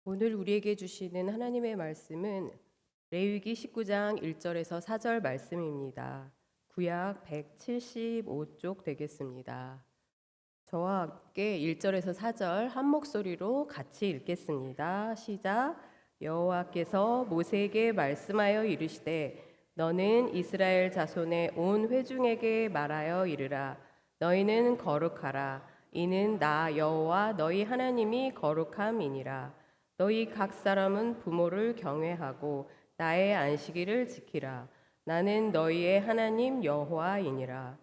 오늘 우리에게 주시는 하나님의 말씀은 레위기 19장 1절에서 4절 말씀입니다. 구약 175쪽 되겠습니다. 저와 함께 1절에서 4절 한 목소리로 같이 읽겠습니다. 시작. 여호와께서 모세에게 말씀하여 이르시되 너는 이스라엘 자손의 온 회중에게 말하여 이르라. 너희는 거룩하라. 이는 나 여호와 너희 하나님이 거룩함이니라. 너희 각 사람은 부모를 경외하고 나의 안식일을 지키라. 나는 너희의 하나님 여호와이니라.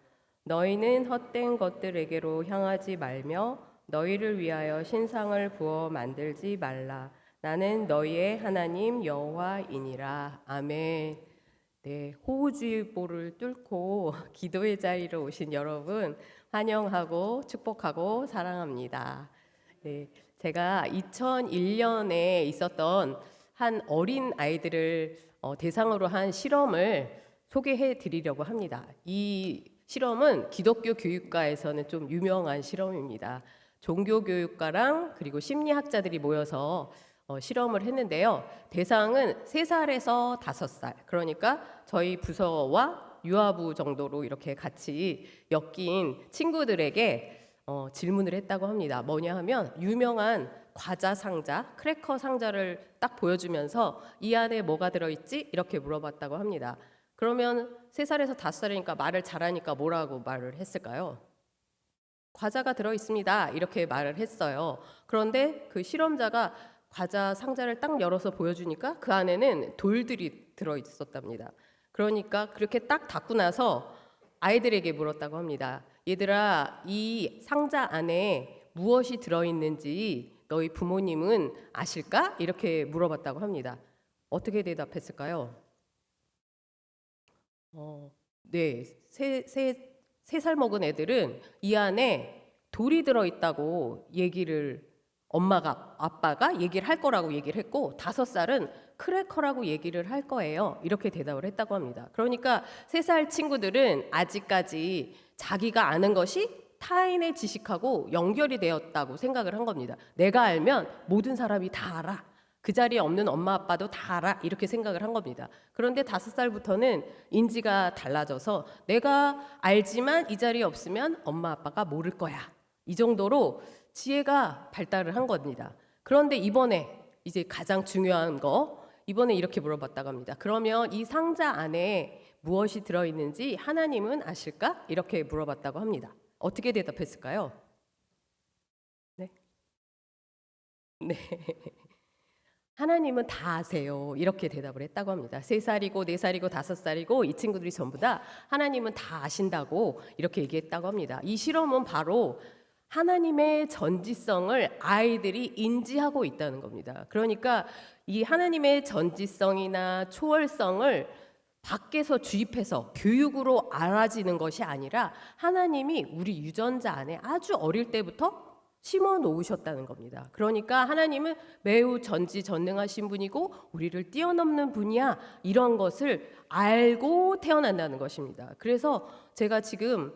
너희는 헛된 것들에게로 향하지 말며 너희를 위하여 신상을 부어 만들지 말라. 나는 너희의 하나님 여호와이니라. 아멘. 네, 호우주의보를 뚫고 기도의 자리로 오신 여러분 환영하고 축복하고 사랑합니다. 네, 제가 2001년에 있었던 한 어린 아이들을 대상으로 한 실험을 소개해 드리려고 합니다. 이 실험은 기독교 교육과에서는 좀 유명한 실험입니다. 종교교육과랑 그리고 심리학자들이 모여서 실험을 했는데요. 대상은 3살에서 5살, 그러니까 저희 부서와 유아부 정도로 이렇게 같이 엮인 친구들에게 질문을 했다고 합니다. 뭐냐 하면 유명한 과자 상자, 크래커 상자를 딱 보여주면서 이 안에 뭐가 들어있지? 이렇게 물어봤다고 합니다. 그러면 3살에서 5살이니까 말을 잘하니까 뭐라고 말을 했을까요? 과자가 들어있습니다. 이렇게 말을 했어요. 그런데 그 실험자가 과자 상자를 딱 열어서 보여주니까 그 안에는 돌들이 들어있었답니다. 그러니까 그렇게 딱 닫고 나서 아이들에게 물었다고 합니다. 얘들아, 이 상자 안에 무엇이 들어있는지 너희 부모님은 아실까? 이렇게 물어봤다고 합니다. 어떻게 대답했을까요? 네, 세 살 먹은 애들은 이 안에 돌이 들어있다고 아빠가 얘기를 할 거라고 얘기를 했고, 5살은 크래커라고 얘기를 할 거예요. 이렇게 대답을 했다고 합니다. 그러니까 3살 친구들은 아직까지 자기가 아는 것이 타인의 지식하고 연결이 되었다고 생각을 한 겁니다. 내가 알면 모든 사람이 다 알아. 그 자리에 없는 엄마 아빠도 다 알아. 이렇게 생각을 한 겁니다. 그런데 5살부터는 인지가 달라져서 내가 알지만 이 자리에 없으면 엄마 아빠가 모를 거야. 이 정도로 지혜가 발달을 한 겁니다. 그런데 이번에 이제 가장 중요한 거, 이번에 이렇게 물어봤다고 합니다. 그러면 이 상자 안에 무엇이 들어있는지 하나님은 아실까? 이렇게 물어봤다고 합니다. 어떻게 대답했을까요? 네. 네. 하나님은 다 아세요. 이렇게 대답을 했다고 합니다. 3살이고 4살이고 5살이고 이 친구들이 전부 다 하나님은 다 아신다고 이렇게 얘기했다고 합니다. 이 실험은 바로 하나님의 전지성을 아이들이 인지하고 있다는 겁니다. 그러니까 이 하나님의 전지성이나 초월성을 밖에서 주입해서 교육으로 알아지는 것이 아니라 하나님이 우리 유전자 안에 아주 어릴 때부터 심어 놓으셨다는 겁니다. 그러니까 하나님은 매우 전지전능하신 분이고 우리를 뛰어넘는 분이야, 이런 것을 알고 태어난다는 것입니다. 그래서 제가 지금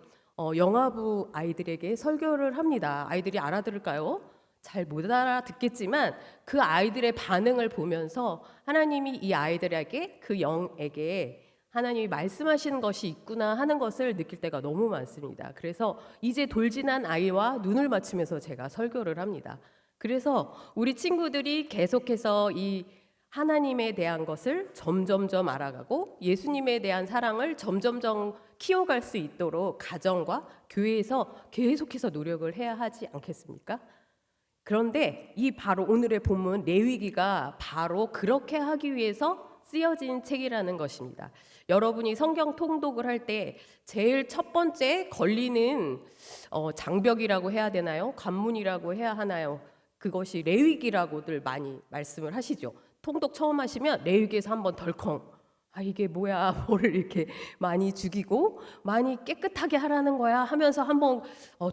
영아부 아이들에게 설교를 합니다. 아이들이 알아들을까요? 잘 못 알아듣겠지만 그 아이들의 반응을 보면서 하나님이 이 아이들에게, 그 영에게 하나님이 말씀하시는 것이 있구나 하는 것을 느낄 때가 너무 많습니다. 그래서 이제 돌진한 아이와 눈을 맞추면서 제가 설교를 합니다. 그래서 우리 친구들이 계속해서 이 하나님에 대한 것을 점점점 알아가고 예수님에 대한 사랑을 점점점 키워갈 수 있도록 가정과 교회에서 계속해서 노력을 해야 하지 않겠습니까? 그런데 이 바로 오늘의 본문 레위기가 바로 그렇게 하기 위해서 쓰여진 책이라는 것입니다. 여러분이 성경 통독을 할 때 제일 첫 번째 걸리는 장벽이라고 해야 되나요? 관문이라고 해야 하나요? 그것이 레위기라고들 많이 말씀을 하시죠. 통독 처음 하시면 레위기에서 한번 덜컹, 이게 뭐야, 뭐를 이렇게 많이 죽이고 많이 깨끗하게 하라는 거야 하면서 한번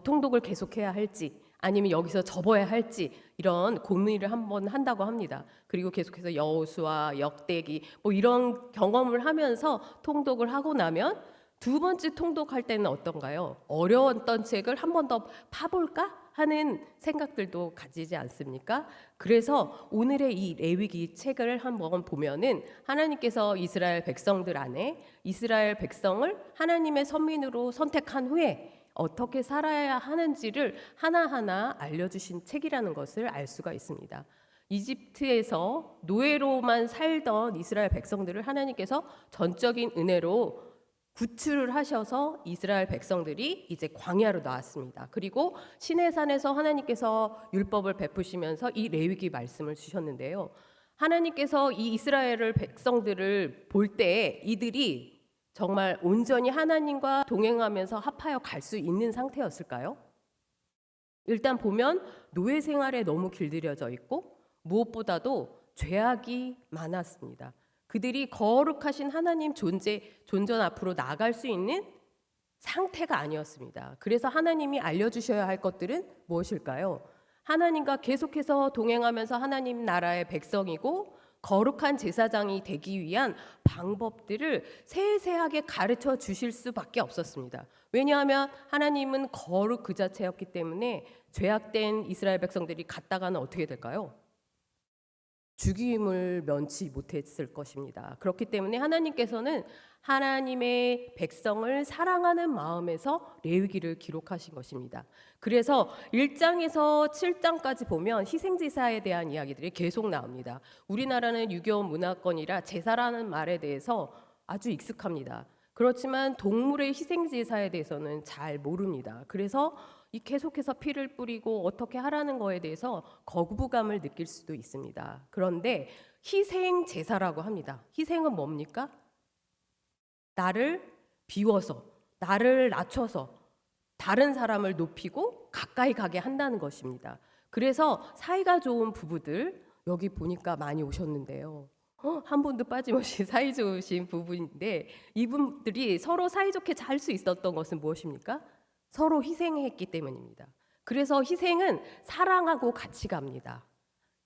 통독을 계속해야 할지, 아니면 여기서 접어야 할지 이런 고민을 한번 한다고 합니다. 그리고 계속해서 여호수아, 역대기 뭐 이런 경험을 하면서 통독을 하고 나면 두 번째 통독할 때는 어떤가요? 어려웠던 책을 한 번 더 파볼까 하는 생각들도 가지지 않습니까? 그래서 오늘의 이 레위기 책을 한번 보면은 하나님께서 이스라엘 백성들 안에 이스라엘 백성을 하나님의 선민으로 선택한 후에 어떻게 살아야 하는지를 하나하나 알려주신 책이라는 것을 알 수가 있습니다. 이집트에서 노예로만 살던 이스라엘 백성들을 하나님께서 전적인 은혜로 구출을 하셔서 이스라엘 백성들이 이제 광야로 나왔습니다. 그리고 시내산에서 하나님께서 율법을 베푸시면서 이 레위기 말씀을 주셨는데요. 하나님께서 이 이스라엘 백성들을 볼 때 이들이 정말 온전히 하나님과 동행하면서 합하여 갈 수 있는 상태였을까요? 일단 보면 노예 생활에 너무 길들여져 있고 무엇보다도 죄악이 많았습니다. 그들이 거룩하신 하나님 존전 앞으로 나아갈 수 있는 상태가 아니었습니다. 그래서 하나님이 알려주셔야 할 것들은 무엇일까요? 하나님과 계속해서 동행하면서 하나님 나라의 백성이고 거룩한 제사장이 되기 위한 방법들을 세세하게 가르쳐 주실 수밖에 없었습니다. 왜냐하면 하나님은 거룩 그 자체였기 때문에 죄악된 이스라엘 백성들이 갔다가는 어떻게 될까요? 죽임을 면치 못했을 것입니다. 그렇기 때문에 하나님께서는 하나님의 백성을 사랑하는 마음에서 레위기를 기록하신 것입니다. 그래서 1장에서 7장까지 보면 희생제사에 대한 이야기들이 계속 나옵니다. 우리나라는 유교 문화권이라 제사라는 말에 대해서 아주 익숙합니다. 그렇지만 동물의 희생제사에 대해서는 잘 모릅니다. 그래서 이 계속해서 피를 뿌리고 어떻게 하라는 거에 대해서 거부감을 느낄 수도 있습니다. 그런데 희생 제사라고 합니다. 희생은 뭡니까? 나를 비워서, 나를 낮춰서 다른 사람을 높이고 가까이 가게 한다는 것입니다. 그래서 사이가 좋은 부부들 여기 보니까 많이 오셨는데요. 한 분도 빠짐없이 사이 좋으신 부부인데 이분들이 서로 사이좋게 잘 수 있었던 것은 무엇입니까? 서로 희생했기 때문입니다. 그래서 희생은 사랑하고 같이 갑니다.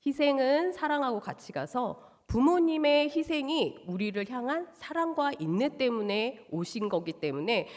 희생은 사랑하고 같이 가서 부모님의 희생이 우리를 향한 사랑과 인내 때문에 오신 거기 때문에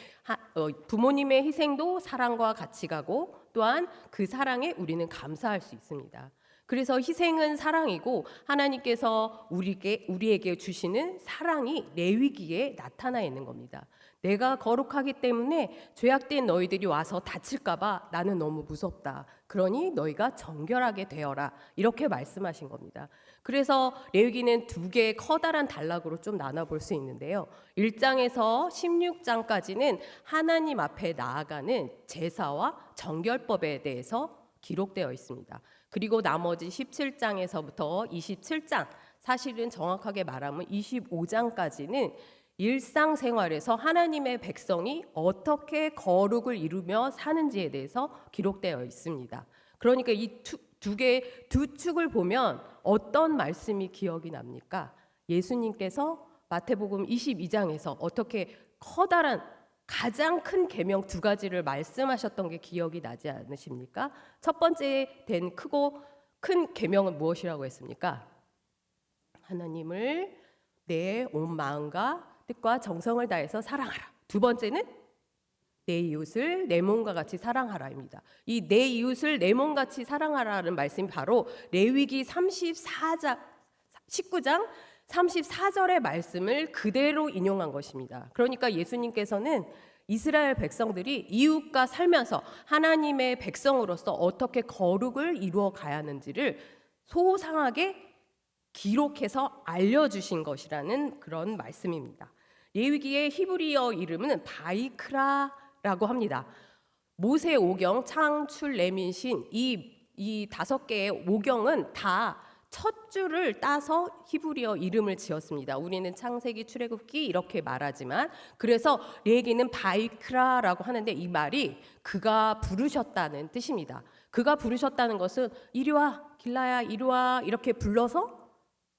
부모님의 희생도 사랑과 같이 가고 또한 그 사랑에 우리는 감사할 수 있습니다. 그래서 희생은 사랑이고 하나님께서 우리에게 주시는 사랑이 레위기에 나타나 있는 겁니다. 내가 거룩하기 때문에 죄악된 너희들이 와서 다칠까 봐 나는 너무 무섭다. 그러니 너희가 정결하게 되어라. 이렇게 말씀하신 겁니다. 그래서 레위기는 두 개의 커다란 단락으로 좀 나눠볼 수 있는데요. 1장에서 16장까지는 하나님 앞에 나아가는 제사와 정결법에 대해서 기록되어 있습니다. 그리고 나머지 17장에서부터 27장, 사실은 정확하게 말하면 25장까지는 일상생활에서 하나님의 백성이 어떻게 거룩을 이루며 사는지에 대해서 기록되어 있습니다. 그러니까 이 두 축을 보면 어떤 말씀이 기억이 납니까? 예수님께서 마태복음 22장에서 어떻게 커다란 가장 큰 계명 두 가지를 말씀하셨던 게 기억이 나지 않으십니까? 첫 번째 된 크고 큰 계명은 무엇이라고 했습니까? 하나님을 내 온 마음과 뜻과 정성을 다해서 사랑하라. 두 번째는 내 이웃을 내 몸과 같이 사랑하라입니다. 이 내 이웃을 내 몸같이 사랑하라는 말씀이 바로 레위기 19장 34절의 말씀을 그대로 인용한 것입니다. 그러니까 예수님께서는 이스라엘 백성들이 이웃과 살면서 하나님의 백성으로서 어떻게 거룩을 이루어 가야 하는지를 소상하게 기록해서 알려주신 것이라는 그런 말씀입니다. 레위기의 히브리어 이름은 바이크라라고 합니다. 모세 오경, 창출, 레민신 이 다섯 개의 오경은 다 첫 줄을 따서 히브리어 이름을 지었습니다. 우리는 창세기, 출애굽기 이렇게 말하지만 그래서 레위기는 바이크라라고 하는데 이 말이 그가 부르셨다는 뜻입니다. 그가 부르셨다는 것은 이리 와 길라야 이리 와 이렇게 불러서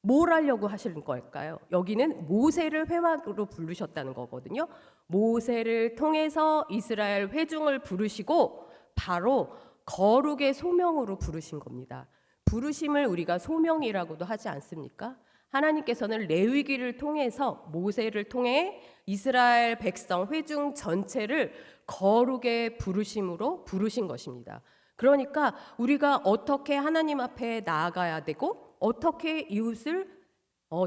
뭘 하려고 하시는 걸까요? 여기는 모세를 회막으로 부르셨다는 거거든요. 모세를 통해서 이스라엘 회중을 부르시고 바로 거룩의 소명으로 부르신 겁니다. 부르심을 우리가 소명이라고도 하지 않습니까? 하나님께서는 레위기를 통해서 모세를 통해 이스라엘 백성 회중 전체를 거룩의 부르심으로 부르신 것입니다. 그러니까 우리가 어떻게 하나님 앞에 나아가야 되고 어떻게 이웃을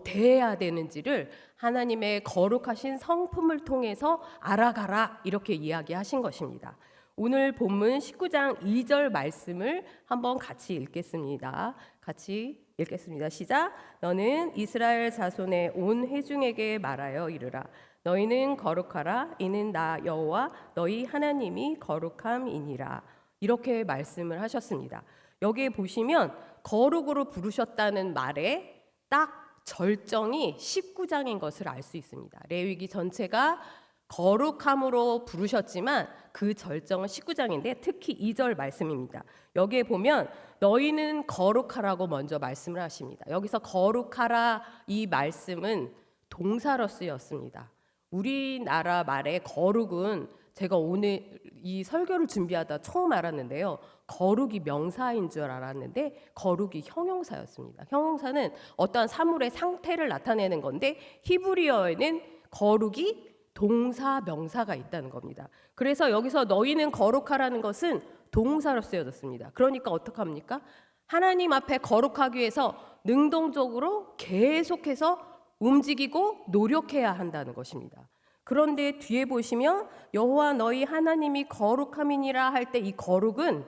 대해야 되는지를 하나님의 거룩하신 성품을 통해서 알아가라 이렇게 이야기하신 것입니다. 오늘 본문 19장 2절 말씀을 한번 같이 읽겠습니다. 같이 읽겠습니다. 시작. 너는 이스라엘 자손의 온 회중에게 말하여 이르라. 너희는 거룩하라. 이는 나 여호와 너희 하나님이 거룩함이니라. 이렇게 말씀을 하셨습니다. 여기에 보시면 거룩으로 부르셨다는 말에 딱 절정이 19장인 것을 알 수 있습니다. 레위기 전체가 거룩함으로 부르셨지만 그 절정은 19장인데 특히 2절 말씀입니다. 여기에 보면 너희는 거룩하라고 먼저 말씀을 하십니다. 여기서 거룩하라 이 말씀은 동사로 쓰였습니다. 우리나라 말의 거룩은 제가 오늘 이 설교를 준비하다 처음 알았는데요. 거룩이 명사인 줄 알았는데 거룩이 형용사였습니다. 형용사는 어떠한 사물의 상태를 나타내는 건데 히브리어에는 거룩이 동사, 명사가 있다는 겁니다. 그래서 여기서 너희는 거룩하라는 것은 동사로 쓰여졌습니다. 그러니까 어떡합니까? 하나님 앞에 거룩하기 위해서 능동적으로 계속해서 움직이고 노력해야 한다는 것입니다. 그런데 뒤에 보시면 여호와 너희 하나님이 거룩함이니라 할 때 이 거룩은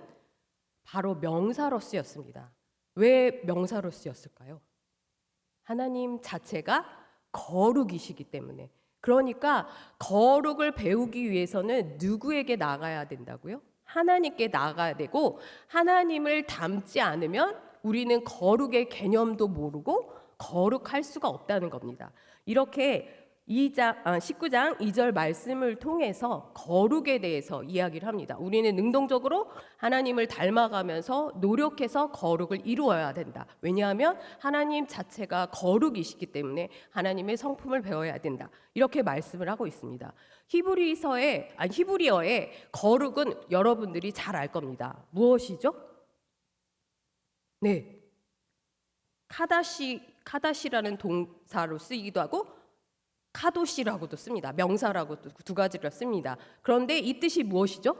바로 명사로 쓰였습니다. 왜 명사로 쓰였을까요? 하나님 자체가 거룩이시기 때문에. 그러니까 거룩을 배우기 위해서는 누구에게 나가야 된다고요? 하나님께 나가야 되고 하나님을 닮지 않으면 우리는 거룩의 개념도 모르고 거룩할 수가 없다는 겁니다. 이렇게 19장 2절 말씀을 통해서 거룩에 대해서 이야기를 합니다. 우리는 능동적으로 하나님을 닮아가면서 노력해서 거룩을 이루어야 된다. 왜냐하면 하나님 자체가 거룩이시기 때문에 하나님의 성품을 배워야 된다. 이렇게 말씀을 하고 있습니다. 히브리어의 거룩은 여러분들이 잘 알 겁니다. 무엇이죠? 네, 카다시라는 동사로 쓰이기도 하고 카도시라고도 씁니다. 명사라고도 두 가지를 씁니다. 그런데 이 뜻이 무엇이죠?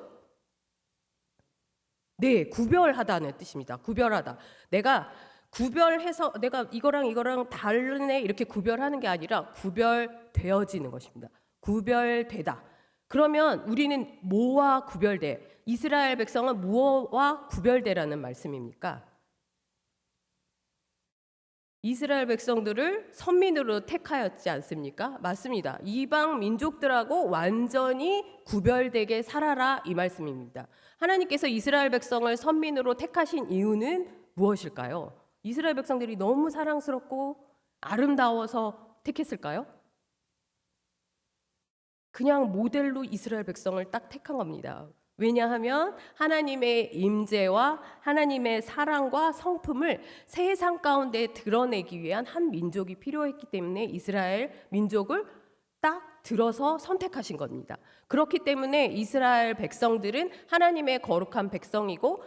네, 구별하다는 뜻입니다. 구별하다. 내가 구별해서 내가 이거랑 다르네 이렇게 구별하는 게 아니라 구별되어지는 것입니다. 구별되다. 그러면 우리는 뭐와 구별돼? 이스라엘 백성은 무엇과 구별되라는 말씀입니까? 이스라엘 백성들을 선민으로 택하였지 않습니까? 맞습니다. 이방 민족들하고 완전히 구별되게 살아라 이 말씀입니다. 하나님께서 이스라엘 백성을 선민으로 택하신 이유는 무엇일까요? 이스라엘 백성들이 너무 사랑스럽고 아름다워서 택했을까요? 그냥 모델로 이스라엘 백성을 딱 택한 겁니다. 왜냐하면 하나님의 임재와 하나님의 사랑과 성품을 세상 가운데 드러내기 위한 한 민족이 필요했기 때문에 이스라엘 민족을 딱 들어서 선택하신 겁니다. 그렇기 때문에 이스라엘 백성들은 하나님의 거룩한 백성이고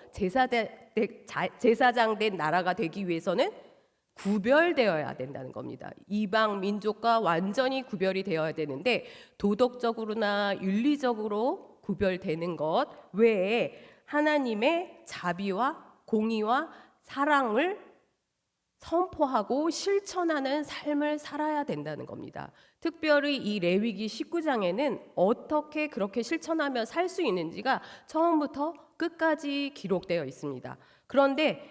제사장 된 나라가 되기 위해서는 구별되어야 된다는 겁니다. 이방 민족과 완전히 구별이 되어야 되는데 도덕적으로나 윤리적으로 구별되는 것 외에 하나님의 자비와 공의와 사랑을 선포하고 실천하는 삶을 살아야 된다는 겁니다. 특별히 이 레위기 19장에는 어떻게 그렇게 실천하며 살 수 있는지가 처음부터 끝까지 기록되어 있습니다. 그런데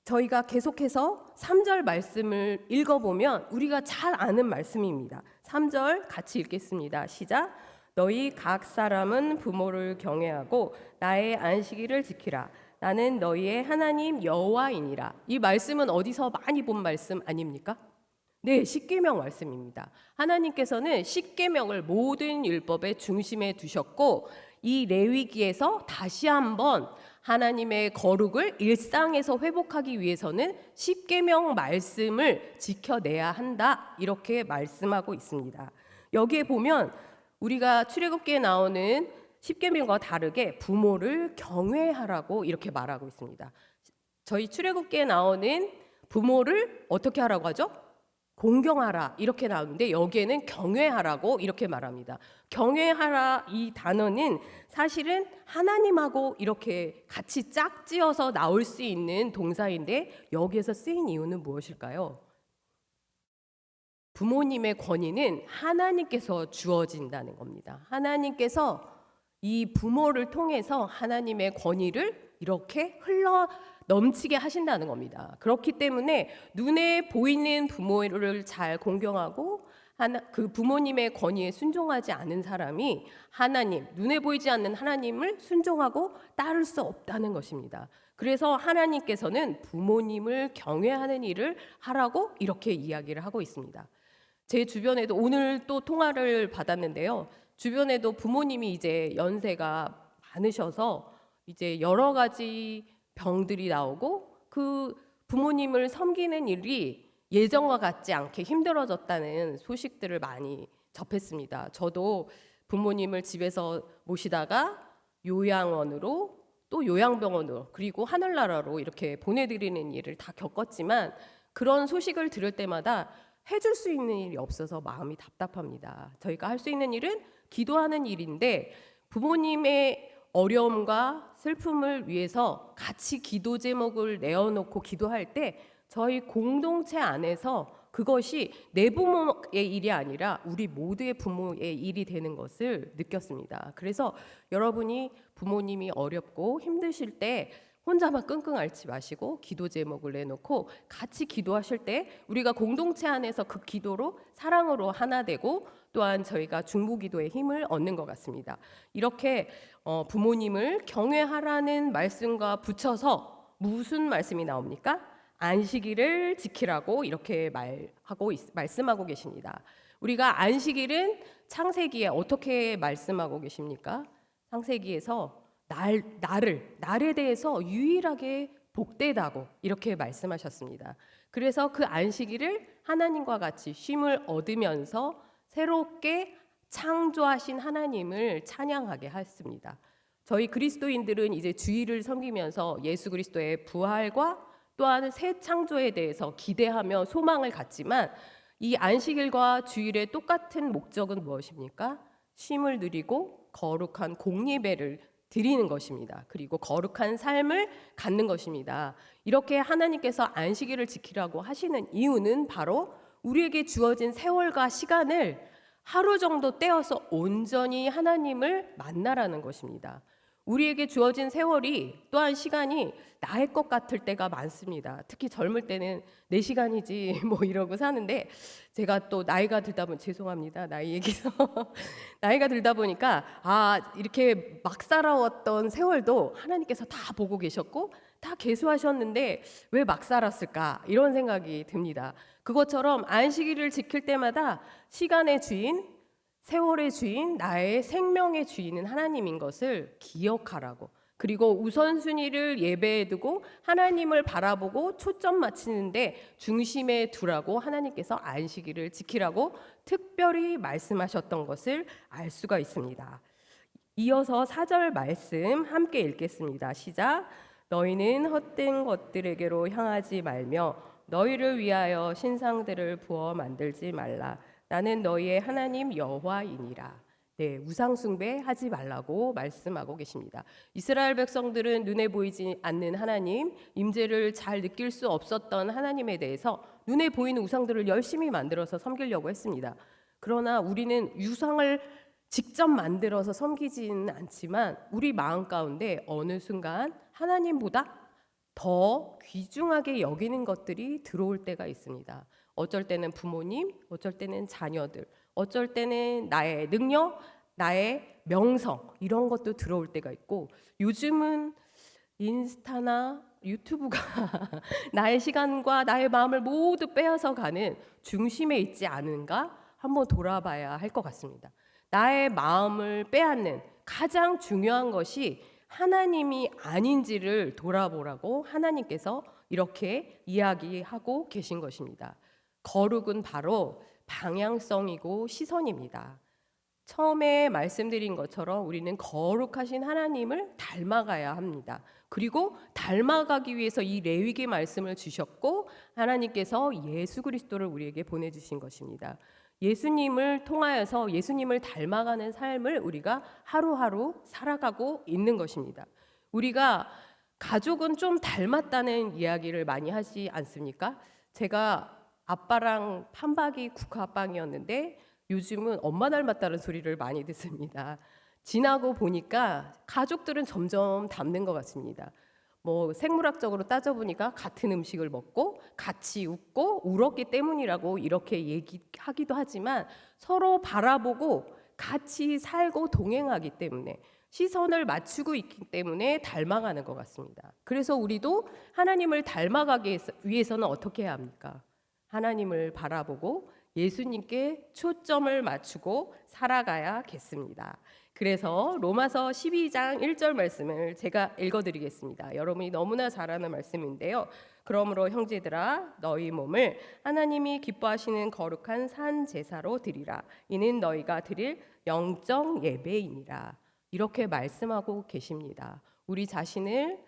저희가 계속해서 3절 말씀을 읽어보면 우리가 잘 아는 말씀입니다. 3절 같이 읽겠습니다. 시작. 너희 각 사람은 부모를 경외하고 나의 안식일을 지키라. 나는 너희의 하나님 여호와이니라. 이 말씀은 어디서 많이 본 말씀 아닙니까? 네, 십계명 말씀입니다. 하나님께서는 십계명을 모든 율법의 중심에 두셨고 이 레위기에서 다시 한번 하나님의 거룩을 일상에서 회복하기 위해서는 십계명 말씀을 지켜내야 한다. 이렇게 말씀하고 있습니다. 여기에 보면 우리가 출애굽기에 나오는 십계명과 다르게 부모를 경외하라고 이렇게 말하고 있습니다. 저희 출애굽기에 나오는 부모를 어떻게 하라고 하죠? 공경하라 이렇게 나오는데 여기에는 경외하라고 이렇게 말합니다. 경외하라 이 단어는 사실은 하나님하고 이렇게 같이 짝지어서 나올 수 있는 동사인데 여기에서 쓰인 이유는 무엇일까요? 부모님의 권위는 하나님께서 주어진다는 겁니다. 하나님께서 이 부모를 통해서 하나님의 권위를 이렇게 흘러 넘치게 하신다는 겁니다. 그렇기 때문에 눈에 보이는 부모를 잘 공경하고 그 부모님의 권위에 순종하지 않은 사람이 하나님, 눈에 보이지 않는 하나님을 순종하고 따를 수 없다는 것입니다. 그래서 하나님께서는 부모님을 경외하는 일을 하라고 이렇게 이야기를 하고 있습니다. 제 주변에도 오늘 또 통화를 받았는데요. 주변에도 부모님이 이제 연세가 많으셔서 이제 여러 가지 병들이 나오고 그 부모님을 섬기는 일이 예전과 같지 않게 힘들어졌다는 소식들을 많이 접했습니다. 저도 부모님을 집에서 모시다가 요양원으로 또 요양병원으로 그리고 하늘나라로 이렇게 보내드리는 일을 다 겪었지만 그런 소식을 들을 때마다 해줄 수 있는 일이 없어서 마음이 답답합니다. 저희가 할 수 있는 일은 기도하는 일인데 부모님의 어려움과 슬픔을 위해서 같이 기도 제목을 내어놓고 기도할 때 저희 공동체 안에서 그것이 내 부모의 일이 아니라 우리 모두의 부모의 일이 되는 것을 느꼈습니다. 그래서 여러분이 부모님이 어렵고 힘드실 때 혼자만 끙끙 앓지 마시고 기도 제목을 내놓고 같이 기도하실 때 우리가 공동체 안에서 그 기도로 사랑으로 하나 되고 또한 저희가 중보기도의 힘을 얻는 것 같습니다. 이렇게 부모님을 경외하라는 말씀과 붙여서 무슨 말씀이 나옵니까? 안식일을 지키라고 이렇게 말씀하고 계십니다. 우리가 안식일은 창세기에 어떻게 말씀하고 계십니까? 창세기에서 날에 대해서 유일하게 복되다고 이렇게 말씀하셨습니다. 그래서 그 안식일을 하나님과 같이 쉼을 얻으면서 새롭게 창조하신 하나님을 찬양하게 했습니다. 저희 그리스도인들은 이제 주일을 섬기면서 예수 그리스도의 부활과 또한 새 창조에 대해서 기대하며 소망을 갖지만 이 안식일과 주일의 똑같은 목적은 무엇입니까? 쉼을 누리고 거룩한 공예배를 드리는 것입니다. 그리고 거룩한 삶을 갖는 것입니다. 이렇게 하나님께서 안식일을 지키라고 하시는 이유는 바로 우리에게 주어진 세월과 시간을 하루 정도 떼어서 온전히 하나님을 만나라는 것입니다. 우리에게 주어진 세월이 또한 시간이 나의 것 같을 때가 많습니다. 특히 젊을 때는 내 시간이지 뭐 이러고 사는데 제가 또 나이가 들다 보면 죄송합니다. 나이 얘기서 나이가 들다 보니까 이렇게 막 살아왔던 세월도 하나님께서 다 보고 계셨고 다 계수하셨는데 왜 막 살았을까 이런 생각이 듭니다. 그것처럼 안식일을 지킬 때마다 시간의 주인 세월의 주인, 나의 생명의 주인은 하나님인 것을 기억하라고. 그리고 우선순위를 예배에 두고 하나님을 바라보고 초점 맞추는데 중심에 두라고 하나님께서 안식일을 지키라고 특별히 말씀하셨던 것을 알 수가 있습니다. 이어서 4절 말씀 함께 읽겠습니다. 시작. 너희는 헛된 것들에게로 향하지 말며 너희를 위하여 신상들을 부어 만들지 말라. 나는 너희의 하나님 여호와이니라. 네, 우상 숭배하지 말라고 말씀하고 계십니다. 이스라엘 백성들은 눈에 보이지 않는 하나님, 임재를 잘 느낄 수 없었던 하나님에 대해서 눈에 보이는 우상들을 열심히 만들어서 섬기려고 했습니다. 그러나 우리는 우상을 직접 만들어서 섬기지는 않지만 우리 마음 가운데 어느 순간 하나님보다 더 귀중하게 여기는 것들이 들어올 때가 있습니다. 어쩔 때는 부모님, 어쩔 때는 자녀들, 어쩔 때는 나의 능력, 나의 명성 이런 것도 들어올 때가 있고 요즘은 인스타나 유튜브가 나의 시간과 나의 마음을 모두 빼앗아 가는 중심에 있지 않은가 한번 돌아봐야 할 것 같습니다. 나의 마음을 빼앗는 가장 중요한 것이 하나님이 아닌지를 돌아보라고 하나님께서 이렇게 이야기하고 계신 것입니다. 거룩은 바로 방향성이고 시선입니다. 처음에 말씀드린 것처럼 우리는 거룩하신 하나님을 닮아가야 합니다. 그리고 닮아가기 위해서 이 레위기 말씀을 주셨고 하나님께서 예수 그리스도를 우리에게 보내주신 것입니다. 예수님을 통하여서 예수님을 닮아가는 삶을 우리가 하루하루 살아가고 있는 것입니다. 우리가 가족은 좀 닮았다는 이야기를 많이 하지 않습니까? 제가 아빠랑 판박이 국화빵이었는데 요즘은 엄마 닮았다는 소리를 많이 듣습니다. 지나고 보니까 가족들은 점점 닮는 것 같습니다. 뭐 생물학적으로 따져보니까 같은 음식을 먹고 같이 웃고 울었기 때문이라고 이렇게 얘기하기도 하지만 서로 바라보고 같이 살고 동행하기 때문에 시선을 맞추고 있기 때문에 닮아가는 것 같습니다. 그래서 우리도 하나님을 닮아가기 위해서는 어떻게 해야 합니까? 하나님을 바라보고 예수님께 초점을 맞추고 살아가야겠습니다. 그래서 로마서 12장 1절 말씀을 제가 읽어드리겠습니다. 여러분이 너무나 잘 아는 말씀인데요. 그러므로 형제들아 너희 몸을 하나님이 기뻐하시는 거룩한 산 제사로 드리라. 이는 너희가 드릴 영적 예배이니라. 이렇게 말씀하고 계십니다. 우리 자신을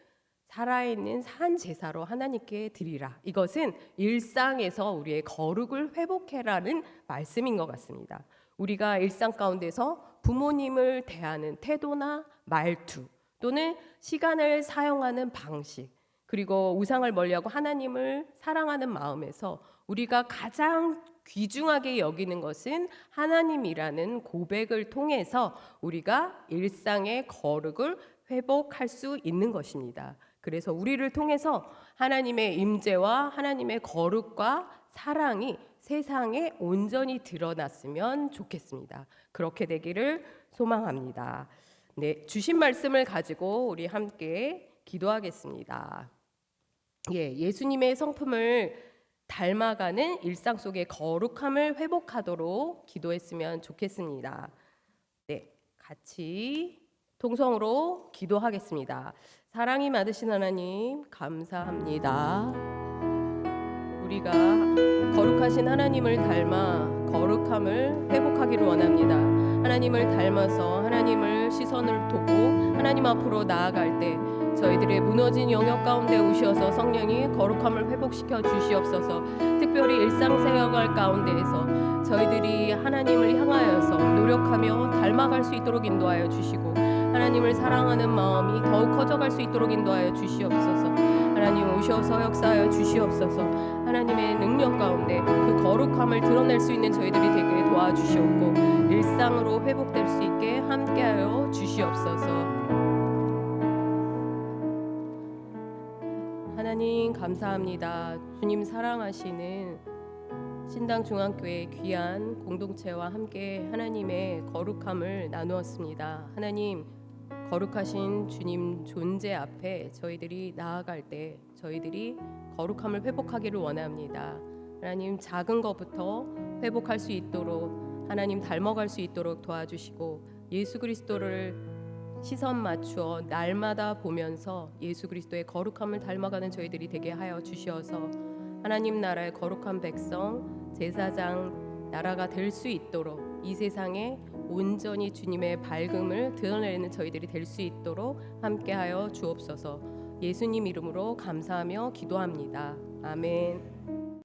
살아있는 산 제사로 하나님께 드리라. 이것은 일상에서 우리의 거룩을 회복해라는 말씀인 것 같습니다. 우리가 일상 가운데서 부모님을 대하는 태도나 말투 또는 시간을 사용하는 방식 그리고 우상을 멀리하고 하나님을 사랑하는 마음에서 우리가 가장 귀중하게 여기는 것은 하나님이라는 고백을 통해서 우리가 일상의 거룩을 회복할 수 있는 것입니다. 그래서 우리를 통해서 하나님의 임재와 하나님의 거룩과 사랑이 세상에 온전히 드러났으면 좋겠습니다. 그렇게 되기를 소망합니다. 네, 주신 말씀을 가지고 우리 함께 기도하겠습니다. 예수님의 성품을 닮아가는 일상 속의 거룩함을 회복하도록 기도했으면 좋겠습니다. 네, 같이 통성으로 기도하겠습니다. 사랑이 많으신 하나님 감사합니다. 우리가 거룩하신 하나님을 닮아 거룩함을 회복하기를 원합니다. 하나님을 닮아서 하나님을 시선을 두고 하나님 앞으로 나아갈 때 저희들의 무너진 영역 가운데 오셔서 성령이 거룩함을 회복시켜 주시옵소서. 특별히 일상생활 가운데에서 저희들이 하나님을 향하여서 노력하며 닮아갈 수 있도록 인도하여 주시고 하나님을 사랑하는 마음이 더욱 커져갈 수 있도록 인도하여 주시옵소서. 하나님 오셔서 역사하여 주시옵소서. 하나님의 능력 가운데 그 거룩함을 드러낼 수 있는 저희들이 되게 도와주시옵고 일상으로 회복될 수 있게 함께하여 주시옵소서. 하나님 감사합니다. 주님 사랑하시는 신당 중앙교회 귀한 공동체와 함께 하나님의 거룩함을 나누었습니다. 하나님 거룩하신 주님 존재 앞에 저희들이 나아갈 때 저희들이 거룩함을 회복하기를 원합니다. 하나님 작은 것부터 회복할 수 있도록 하나님 닮아갈 수 있도록 도와주시고 예수 그리스도를 시선 맞추어 날마다 보면서 예수 그리스도의 거룩함을 닮아가는 저희들이 되게 하여 주시어서 하나님 나라의 거룩한 백성 제사장 나라가 될 수 있도록 이 세상에 온전히 주님의 밝음을 드러내는 저희들이 될 수 있도록 함께하여 주옵소서. 예수님 이름으로 감사하며 기도합니다. 아멘.